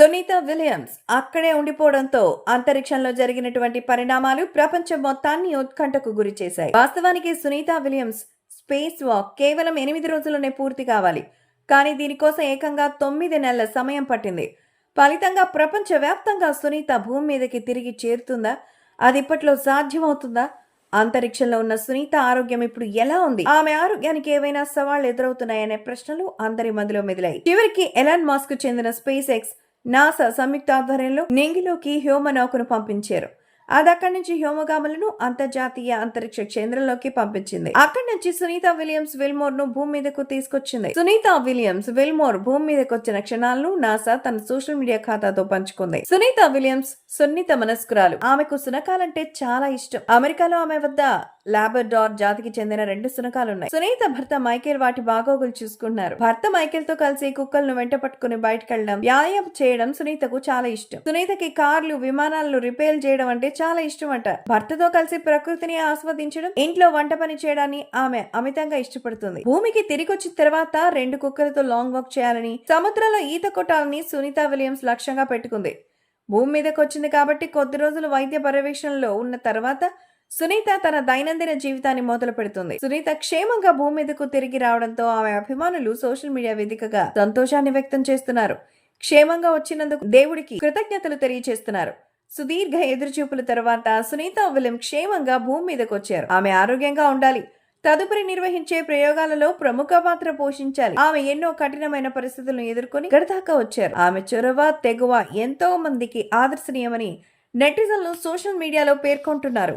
Sunitha Williams అక్కడే ఉండిపోవడంతో అంతరిక్షంలో జరిగినటువంటి పరిణామాలు ప్రపంచం మొత్తాన్ని ఉత్కంఠకు గురి చేశాయి. వాస్తవానికి సునీత విలియమ్స్ స్పేస్ వాక్ కేవలం 8 రోజుల్లోనే పూర్తి కావాలి. కానీ దీనికోసం ఏకంగా 9 నెలల సమయం పట్టింది. ఫలితంగా ప్రపంచవ్యాప్తంగా సునీత భూమి మీదకి తిరిగి చేరుతుందా? అది ఇప్పట్లో సాధ్యమవుతుందా? అంతరిక్షంలో ఉన్న సునీత ఆరోగ్యం ఇప్పుడు ఎలా ఉంది? ఆమె ఆరోగ్యానికి ఏవైనా సవాళ్లు ఎదురవుతున్నాయనే ప్రశ్నలు అందరి మధ్యలో మెదిలాయి. చివరికి ఎలాన్ మస్క్ చెందిన స్పేస్ ఎక్స్ నాసా సంయుక్త ఆధ్వర్యంలో నింగిలోకి హ్యూమనౌకను పంపించారు. అది అక్కడి నుంచి హ్యోమగాములను అంతర్జాతీయ అంతరిక్ష కేంద్రంలోకి పంపించింది. అక్కడి నుంచి సునీత విలియమ్స్ విల్మోర్ ను భూమి మీదకు తీసుకొచ్చింది. సునీత విలియమ్స్ విల్మోర్ భూమి మీదకు వచ్చిన క్షణాలను నాసా తన సోషల్ మీడియా ఖాతాతో పంచుకుంది. సునీత విలియమ్స్ సున్నిత మనస్కురాలు. ఆమెకు సునకాలంటే చాలా ఇష్టం. అమెరికాలో ఆమె వద్ద లాబ్రడార్ జాతికి చెందిన 2 సునకాలున్నాయి. సునీత భర్త మైకేల్ వాటి బాగోగులు చూసుకుంటున్నారు. భర్త మైకేల్ తో కలిసి కుక్కలను వెంట పట్టుకుని బయటకెళ్లడం, వ్యాయామం చేయడం సునీతకు చాలా ఇష్టం. సునీతకి కార్లు, విమానాలను రిపేర్ చేయడం అంటే చాలా ఇష్టం అంట. భర్తతో కలిసి ప్రకృతిని ఆస్వాదించడం, ఇంట్లో వంట పని చేయడాన్ని ఆమె అమితంగా ఇష్టపడుతుంది. భూమికి తిరిగి వచ్చిన తర్వాత 2 కుక్కలతో లాంగ్ వాక్ చేయాలని, సముద్రంలో ఈత కొట్టాలని సునీత విలియమ్స్ లక్ష్యంగా పెట్టుకుంది. భూమి మీదకి వచ్చింది కాబట్టి కొద్ది రోజులు వైద్య పర్యవేక్షణలో ఉన్న తర్వాత సునీత తన దైనందిన జీవితాన్ని మొదలు పెడుతుంది. సునీత క్షేమంగా భూమి మీదకు తిరిగి రావడంతో ఆమె అభిమానులు సోషల్ మీడియా వేదికగా సంతోషాన్ని వ్యక్తం చేస్తున్నారు. క్షేమంగా వచ్చినందుకు దేవుడికి కృతజ్ఞతలు తెలియజేస్తున్నారు. సుదీర్ఘ ఎదురుచూపుల తర్వాత సునీత విలియమ్స్ క్షేమంగా భూమి మీదకు వచ్చారు. ఆమె ఆరోగ్యంగా ఉండాలి, తదుపరి నిర్వహించే ప్రయోగాలలో ప్రముఖ పాత్ర పోషించాలి. ఆమె ఎన్నో కఠినమైన పరిస్థితులను ఎదుర్కొని గడదాకా వచ్చారు. ఆమె చొరవ, తెగువ ఎంతో మందికి ఆదర్శనీయమని నెటిజన్లు సోషల్ మీడియాలో పేర్కొంటున్నారు.